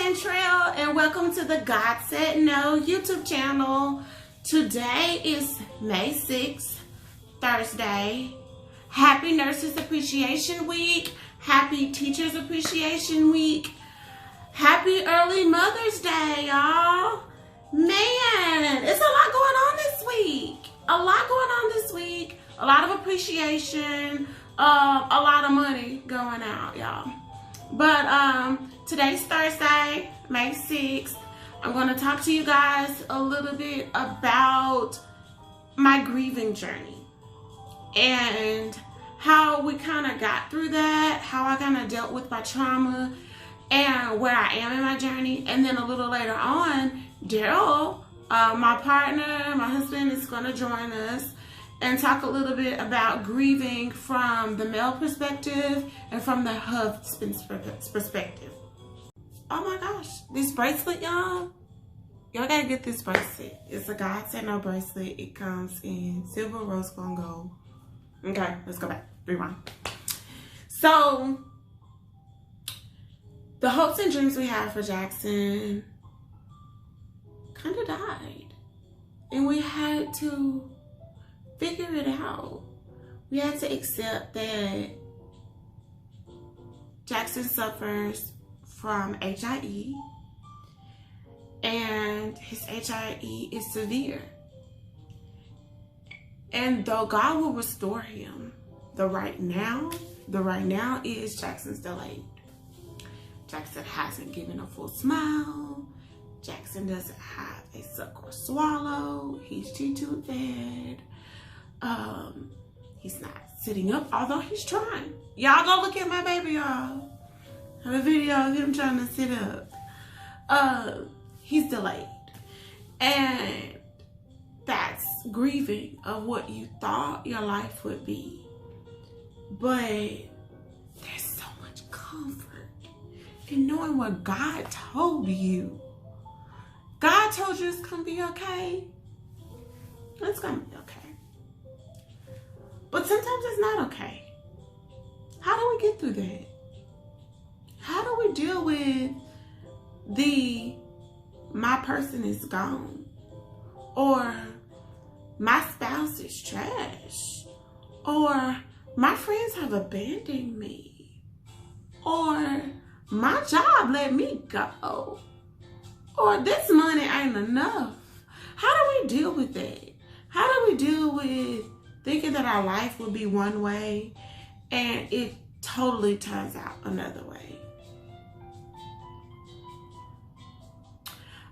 Chantrell, and welcome to the God Said No YouTube channel. Today is May 6th, Thursday. Happy Nurses Appreciation Week. Happy Teachers Appreciation Week. Happy Early Mother's Day, y'all. Man, it's a lot going on this week. A lot of appreciation. A lot of money going out, y'all. But today's Thursday, May 6th. I'm going to talk to you guys a little bit about my grieving journey and how we kind of got through that, how I kind of dealt with my trauma and where I am in my journey. And then a little later on, Daryl, my partner, my husband, is going to join us and talk a little bit about grieving from the male perspective and from the husband's perspective. Oh my gosh, this bracelet, y'all. Y'all gotta get this bracelet. It's a God Said No bracelet. It comes in silver, rose gold, and gold. Okay, let's go back. Rewind. So, the hopes and dreams we had for Jackson kind of died. And we had to figure it out. We had to accept that Jackson suffers from HIE, and his HIE is severe. And though God will restore him, the right now is Jackson's delayed. Jackson hasn't given a full smile. Jackson doesn't have a suck or swallow. He's G-tube fed. He's not sitting up, although he's trying. Y'all go look at my baby, y'all. I have a video of him trying to sit up. He's delayed. And that's grieving of what you thought your life would be. But there's so much comfort in knowing what God told you. God told you it's gonna be okay. It's gonna be okay. But sometimes it's not okay. How do we get through that? How do we deal with my person is gone, or my spouse is trash, or my friends have abandoned me, or my job let me go, or this money ain't enough? How do we deal with that? How do we deal with thinking that our life will be one way and it totally turns out another way?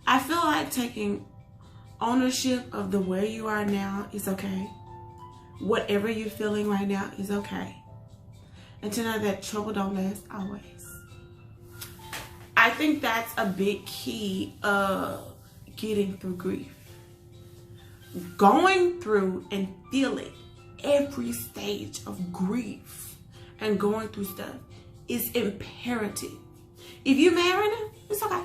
I feel like taking ownership of the where you are now is okay. Whatever you're feeling right now is okay. And to know that trouble don't last always. I think that's a big key of getting through grief. Going through and feeling every stage of grief and going through stuff is imperative. If you're mad right now, it's okay.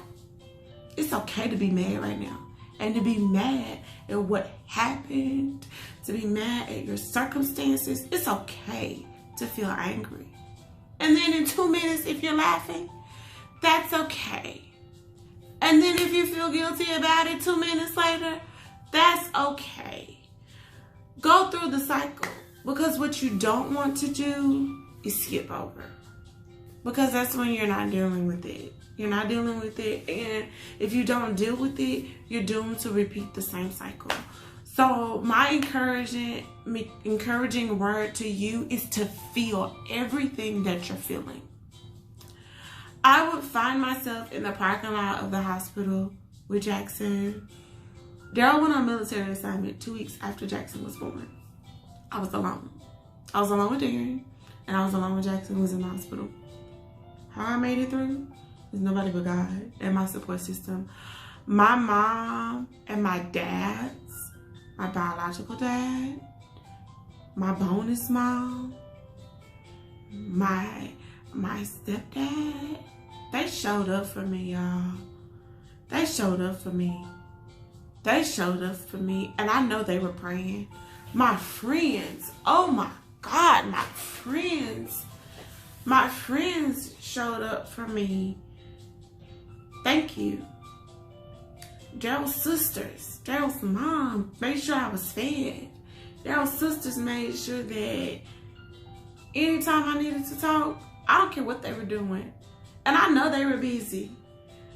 It's okay to be mad right now, and to be mad at what happened, to be mad at your circumstances. It's okay to feel angry. And then in 2 minutes, if you're laughing, that's okay. And then if you feel guilty about it 2 minutes later, that's okay. Go through the cycle, because what you don't want to do is skip over, because that's when you're not dealing with it. You're not dealing with it, and if you don't deal with it, you're doomed to repeat the same cycle. So my encouraging word to you is to feel everything that you're feeling. I would find myself in the parking lot of the hospital with Jackson. Daryl went on military assignment 2 weeks after Jackson was born. I was alone. I was alone with Darren, and I was alone with Jackson, who was in the hospital. How I made it through is nobody but God and my support system. My mom and my dads, my biological dad, my bonus mom, my stepdad, they showed up for me, y'all. They showed up for me. They showed up for me, and I know they were praying. My friends, oh my God, my friends showed up for me Thank you. Daryl's sisters, Daryl's mom made sure I was fed. Daryl's sisters made sure that anytime I needed to talk, I don't care what they were doing. And I know they were busy.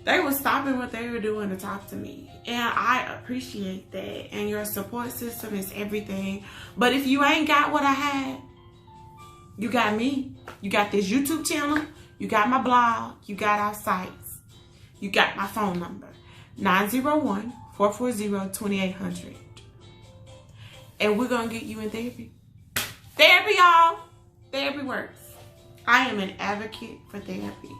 They were stopping what they were doing to talk to me. And I appreciate that. And your support system is everything. But if you ain't got what I had, you got me. You got this YouTube channel. You got my blog. You got our sites. You got my phone number. 901-440-2800. And we're going to get you in therapy. Therapy, y'all. Therapy works. I am an advocate for therapy.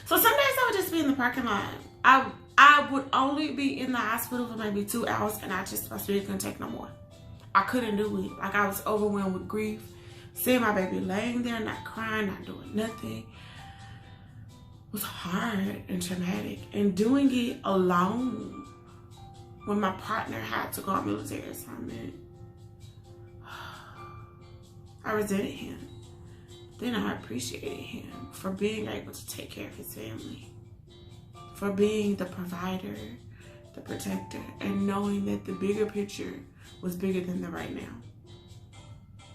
So some days I would just be in the parking lot. I would only be in the hospital for maybe 2 hours, and I just, my spirit couldn't take no more. I couldn't do it. Like, I was overwhelmed with grief. Seeing my baby laying there, not crying, not doing nothing, was hard and traumatic. And doing it alone when my partner had to go on military assignment, I resented him. Then I appreciated him for being able to take care of his family, for being the provider, the protector, and knowing that the bigger picture was bigger than the right now.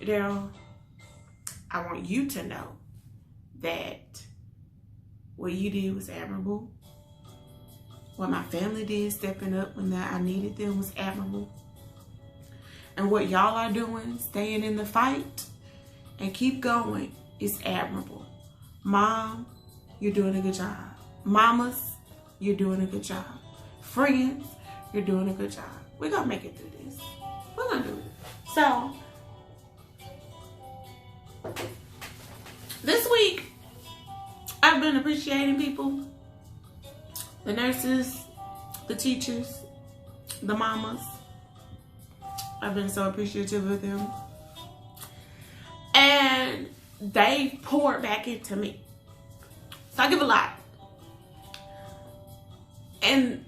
Daryl, I want you to know that what you did was admirable. What my family did, stepping up when I needed them, was admirable. And what y'all are doing, staying in the fight and keep going, is admirable. Mom, you're doing a good job. Mamas, you're doing a good job. Friends, you're doing a good job. We're gonna make it through this. We're gonna do it. So, this week, I've been appreciating people. The nurses, the teachers, the mamas. I've been so appreciative of them. And they poured back into me. So I give a lot. And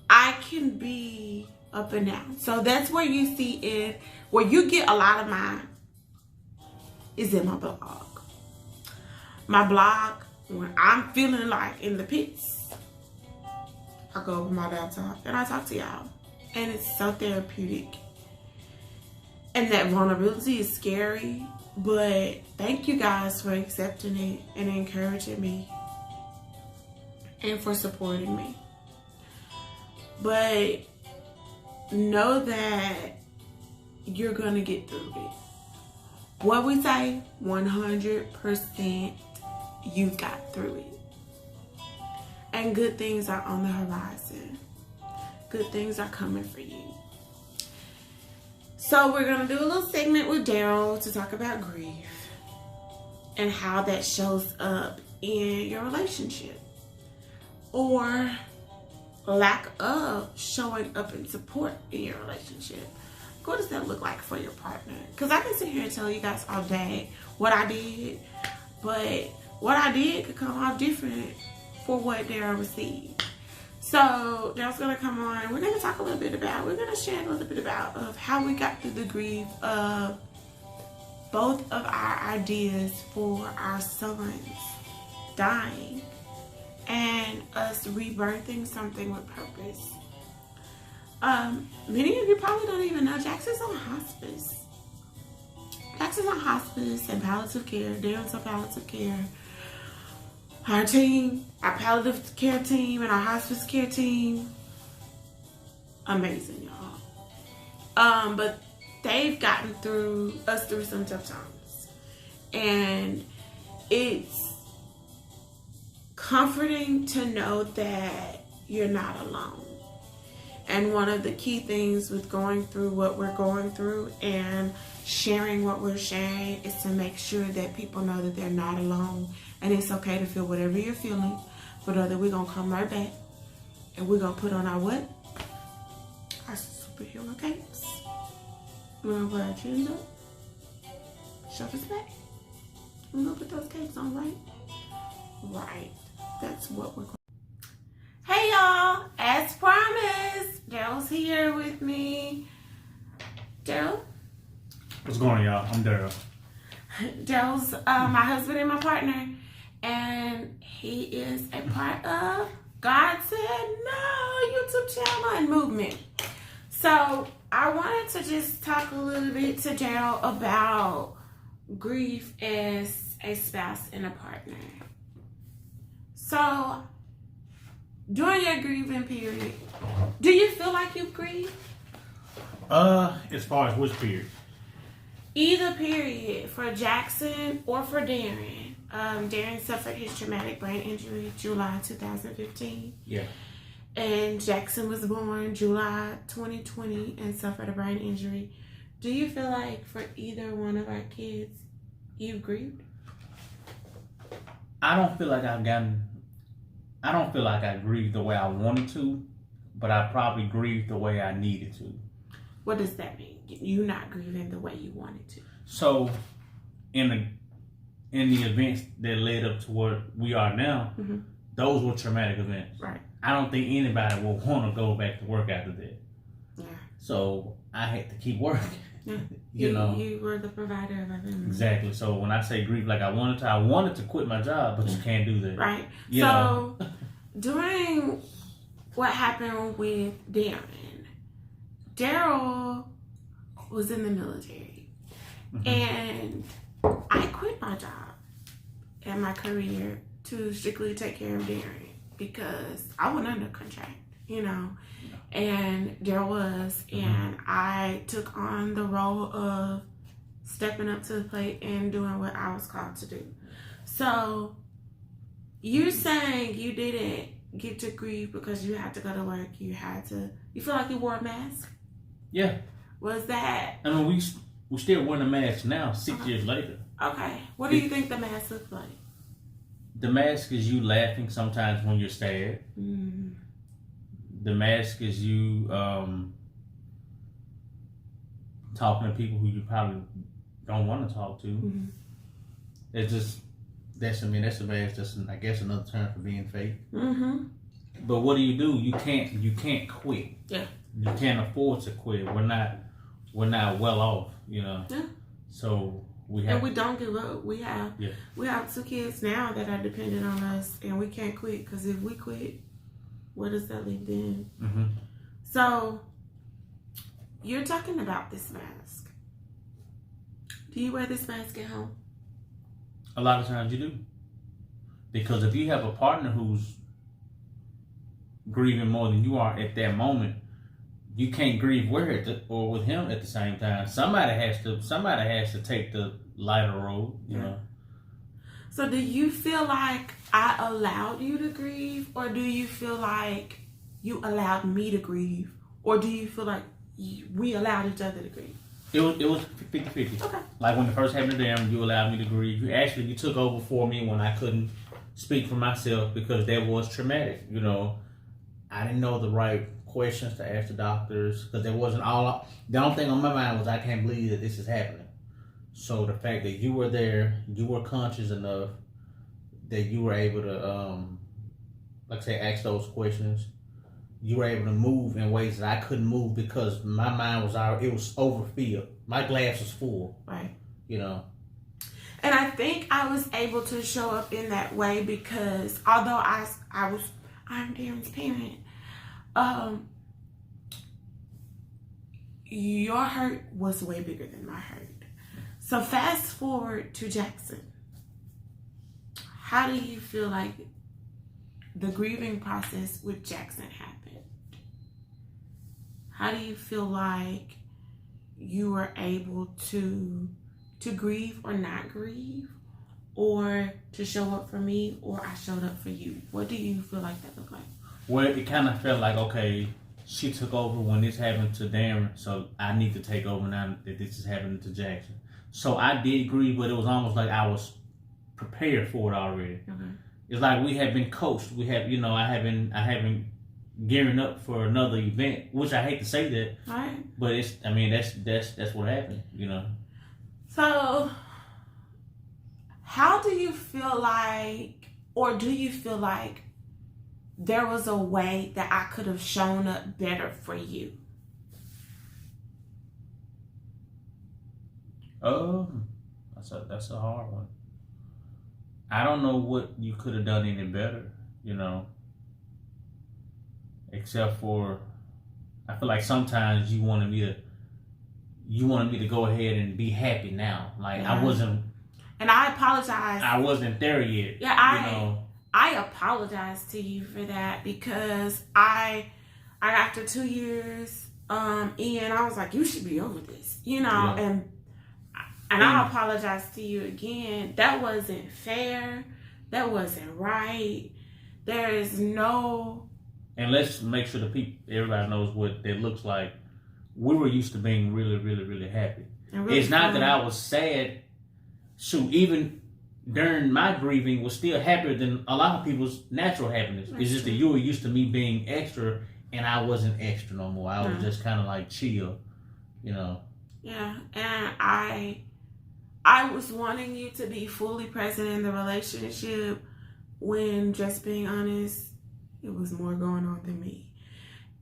I can be up and down. So that's where you see it. Where you get a lot of mine is in my blog. My blog, when I'm feeling like in the pits, I go over my laptop and I talk to y'all. And it's so therapeutic. And that vulnerability is scary. But thank you guys for accepting it and encouraging me. And for supporting me. But know that you're going to get through it. What we say, 100% you got through it. And good things are on the horizon. Good things are coming for you. So we're going to do a little segment with Daryl to talk about grief and how that shows up in your relationship. Or lack of showing up in support in your relationship. What does that look like for your partner? Because I can sit here and tell you guys all day what I did. But what I did could come out different for what Daryl received. So Daryl's gonna come on. We're gonna talk a little bit about, we're gonna share a little bit about of how we got through the grief of both of our ideas for our sons dying and us rebirthing something with purpose. Many of you probably don't even know Jackson's on hospice. Jackson's on hospice and palliative care. Daryl's on palliative care. Our team, our palliative care team and our hospice care team, amazing, y'all. But they've gotten through us through some tough times. And it's comforting to know that you're not alone. And one of the key things with going through what we're going through and sharing what we're sharing is to make sure that people know that they're not alone. And it's okay to feel whatever you're feeling, but know that we're going to come right back and we're going to put on our what? Our superhero capes. We're going to put our chins up, shoulders back. We're going to put those capes on, right? Right. That's what we're going to do. Hey, y'all. As promised, Daryl's here with me. Daryl? What's going on, y'all? I'm Daryl. Daryl's my husband and my partner. and he is a part of God Said No YouTube channel and movement. So I wanted to just talk a little bit to Daryl about grief as a spouse and a partner. So during your grieving period, do you feel like you've grieved? As far as which period? Either period, for Jackson or for Darren. Darren suffered his traumatic brain injury July 2015. Yeah. And Jackson was born July 2020 and suffered a brain injury. Do you feel like for either one of our kids, you've grieved? I don't feel like I grieved the way I wanted to, but I probably grieved the way I needed to. What does that mean? You not grieving the way you wanted to? So, in the events that led up to where we are now, mm-hmm. those were traumatic events. Right. I don't think anybody will want to go back to work after that. Yeah. So I had to keep working. Yeah. You were the provider of our family. Exactly. So when I say grief, like I wanted to quit my job, but you can't do that. Right. You know? During what happened with Daryl was in the military, mm-hmm. and I quit my job and my career to strictly take care of Darren because I went under contract, and Daryl was, mm-hmm. and I took on the role of stepping up to the plate and doing what I was called to do. So you're saying you didn't get to grieve because you had to go to work, you feel like you wore a mask? Yeah. Was that? I mean, we still wearing a mask now, 6 years later. Okay. What do you think the mask looks like? The mask is you laughing sometimes when you're sad. Mm. The mask is you talking to people who you probably don't want to talk to. Mm-hmm. That's a mask. That's I guess another term for being fake. Mm-hmm. But what do? You can't quit. Yeah. You can't afford to quit. We're not well off, Yeah. So we don't give up. We have 2 kids now that are dependent on us, and we can't quit because if we quit, where does that leave them? Mm-hmm. So you're talking about this mask. Do you wear this mask at home? A lot of times you do, because if you have a partner who's grieving more than you are at that moment, you can't grieve with her or with him at the same time. Somebody has to take the lighter road, you know. So do you feel like I allowed you to grieve, or do you feel like you allowed me to grieve, or do you feel like we allowed each other to grieve? It was 50-50. Okay. Like when it first happened to them, you allowed me to grieve. You took over for me when I couldn't speak for myself because that was traumatic, I didn't know the right questions to ask the doctors because there wasn't the only thing on my mind was I can't believe that this is happening. So the fact that you were there, you were conscious enough that you were able to, ask those questions. You were able to move in ways that I couldn't move because my mind was overfilled. My glass was full. Right. And I think I was able to show up in that way because although I'm Darren's parent, your hurt was way bigger than my hurt. So fast forward to Jackson. How do you feel like the grieving process with Jackson happened? How do you feel like you were able to grieve or not grieve, or to show up for me, or I showed up for you? What do you feel like that looked like? Well, it kind of felt like, okay, she took over when this happened to Darren, so I need to take over now that this is happening to Jackson. So I did grieve, but it was almost like I was prepared for it already. Okay. It's like we have been coached. We have, I haven't gearing up for another event, which I hate to say that, right? But that's what happened, So, how do you feel like, or do you feel like there was a way that I could have shown up better for you? That's a hard one. I don't know what you could have done any better, except for I feel like sometimes you wanted me to go ahead and be happy now. Like I wasn't. And I apologize. I wasn't there yet. Yeah, I apologize to you for that because after 2 years, Ian, I was like, you should be over this, and I apologize to you again. That wasn't fair. That wasn't right. There is no. And let's make sure everybody knows what it looks like. We were used to being really, really, really happy. Really it's not that I was sad. Shoot, even during my grieving was still happier than a lot of people's natural happiness. It's just that you were used to me being extra and I wasn't extra no more. I was just kind of like chill, Yeah, and I was wanting you to be fully present in the relationship when, just being honest, it was more going on than me.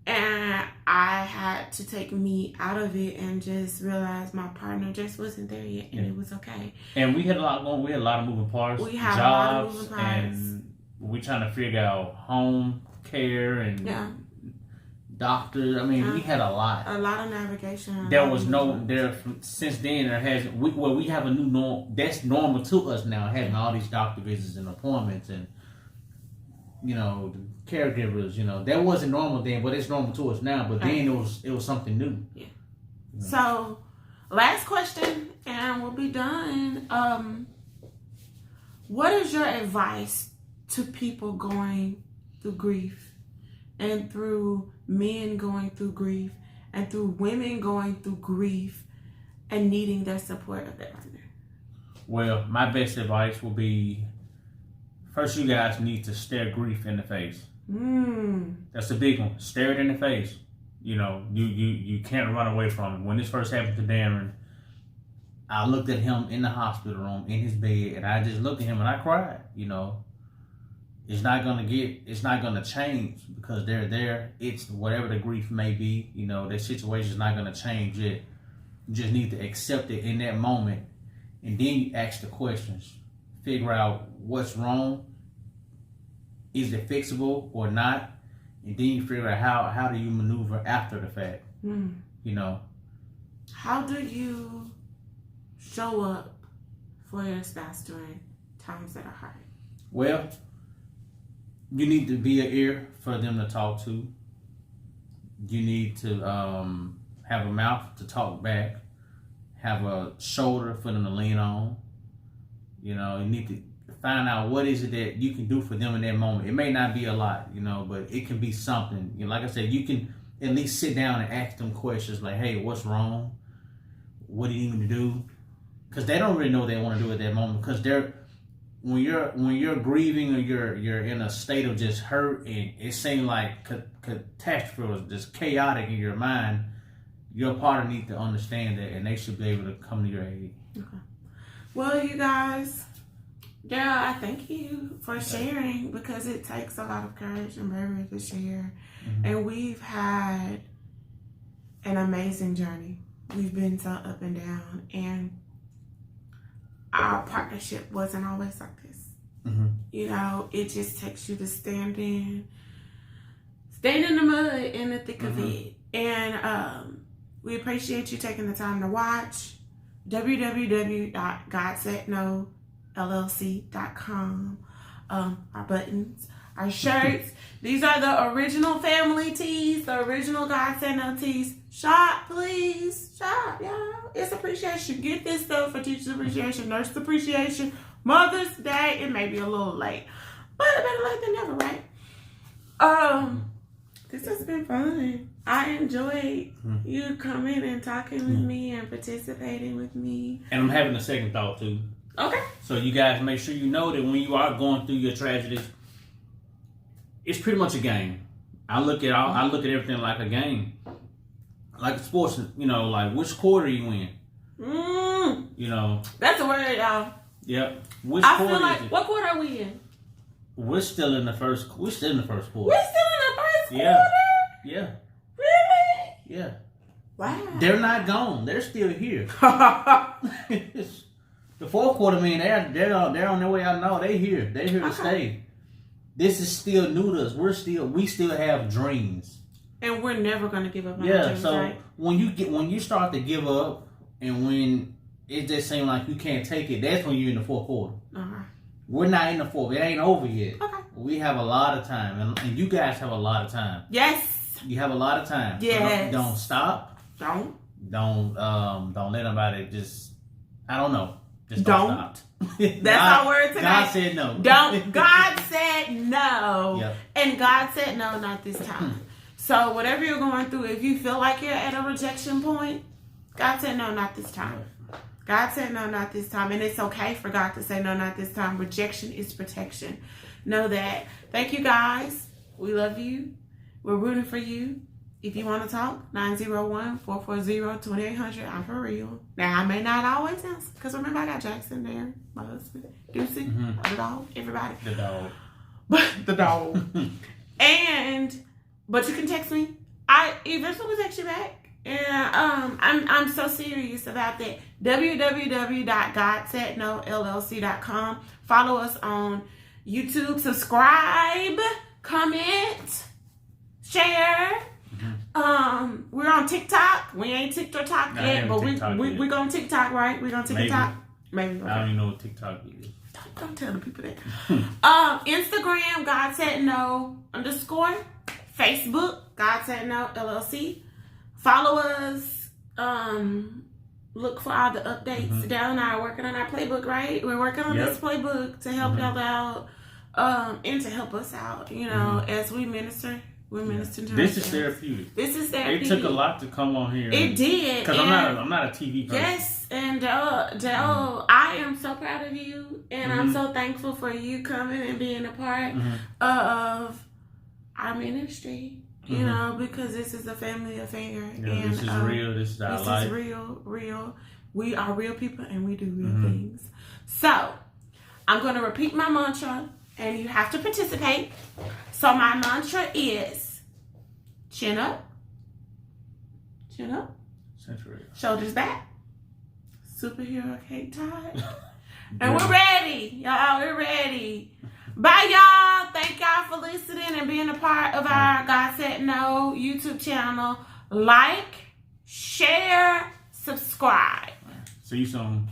And I had to take me out of it and just realize my partner just wasn't there yet, and it was okay. And we had a lot going. We had a lot of moving parts. We had a lot of moving parts, and we trying to figure out home care and doctors. I mean, we had a lot of navigation. There was no there since then. There hasn't. We have a new norm. That's normal to us now. Having all these doctor visits and appointments and the caregivers, that wasn't normal then, but it's normal to us now. But then it was something new. Yeah. So, last question, and we'll be done. What is your advice to people going through grief, and through men going through grief, and through women going through grief, and needing their support of their partner? Well, my best advice will be, first, you guys need to stare grief in the face. That's a big one. Stare it in the face. You can't run away from it. When this first happened to Darren, I looked at him in the hospital room, in his bed, and I just looked at him and I cried. It's not gonna change because they're there. It's whatever the grief may be, their situation is not gonna change yet. You just need to accept it in that moment, and then you ask the questions. Figure out what's wrong. Is it fixable or not? And then you figure out how do you maneuver after the fact. How do you show up for your spouse during times that are hard? Well, you need to be an ear for them to talk to. You need to have a mouth to talk back. Have a shoulder for them to lean on. You need to find out what is it that you can do for them in that moment. It may not be a lot, but it can be something. Like I said, you can at least sit down and ask them questions like, hey, what's wrong? What do you need me to do? Because they don't really know what they want to do at that moment. Because when you're grieving or you're in a state of just hurt and it seems like catastrophe was just chaotic in your mind, your partner needs to understand that and they should be able to come to your aid. Okay. Well, you guys, Daryl, I thank you for sharing because it takes a lot of courage and bravery to share. Mm-hmm. And we've had an amazing journey. We've been so up and down, and our partnership wasn't always like this. Mm-hmm. It just takes you to stand in the mud in the thick of it. And we appreciate you taking the time to watch. www.godsaidnollc.com. Our buttons, our shirts. These are the original family tees, the original God Said No tees. Shop, please. Shop, y'all. It's appreciation. Get this stuff for Teachers Appreciation, Nurse Appreciation, Mother's Day. It may be a little late, but better late than never, right? This has been fun. I enjoyed you coming and talking with me and participating with me. And I'm having a second thought too. Okay. So you guys make sure you know that when you are going through your tragedies, it's pretty much a game. I look at everything like a game, like sports. Like which quarter you in. That's a word, y'all. Yep. I feel like what quarter are we in? We're still in the first quarter. We're still in the first quarter? Yeah. Really? Yeah. Wow. They're not gone. They're still here. The fourth quarter, man, they're on their way out now. They're here to stay. This is still new to us. We still have dreams, and we're never gonna give up on our dreams. So right? when you start to give up, and when it just seems like you can't take it, that's when you're in the fourth quarter. We're not in the fourth. It ain't over yet. Okay. We have a lot of time, and you guys have a lot of time. Yes. You have a lot of time. Yes. So don't stop. Don't let nobody just. I don't know. Just don't stop. That's our word tonight. God said no. Don't. God said no. Yep. And God said no, not this time. So whatever you're going through, if you feel like you're at a rejection point, God said no, not this time. God said no, not this time. And it's okay for God to say no, not this time. Rejection is protection. Know that. Thank you, guys. We love you. We're rooting for you. If you want to talk, 901-440-2800. I'm for real. Now, I may not always answer, because remember, I got Jackson there, my husband, Deucey, the dog, everybody. The dog. The dog. But you can text me. I eventually will text you back. And I'm so serious about that. www.godsaidnollc.com. Follow us on YouTube. Subscribe. Comment. Share. We're on TikTok. We ain't TikTok yet, but we're going TikTok, right? We're going TikTok. Maybe. Okay. I don't even know what TikTok is. Don't tell the people that. Instagram, God Said No _ Facebook, God Said No LLC. Follow us. Look for all the updates. Dale and I are working on our playbook, right? We're working on this playbook to help y'all out, and to help us out. You know, as we minister. We're ministering to This is therapeutic. This is therapeutic. It took a lot to come on here. It did. Because I'm not a TV person. Yes, and Dale, I am so proud of you, and I'm so thankful for you coming and being a part of our ministry. You know, because this is a family affair. Yeah, and this is real. This is our life. This is real. We are real people, and we do real things. So, I'm going to repeat my mantra, and you have to participate. So my mantra is chin up, shoulders back, superhero cape tied, and we're ready, y'all. We're ready. Bye, y'all. Thank y'all for listening and being a part of our God Said No YouTube channel. Like, share, subscribe. See you soon.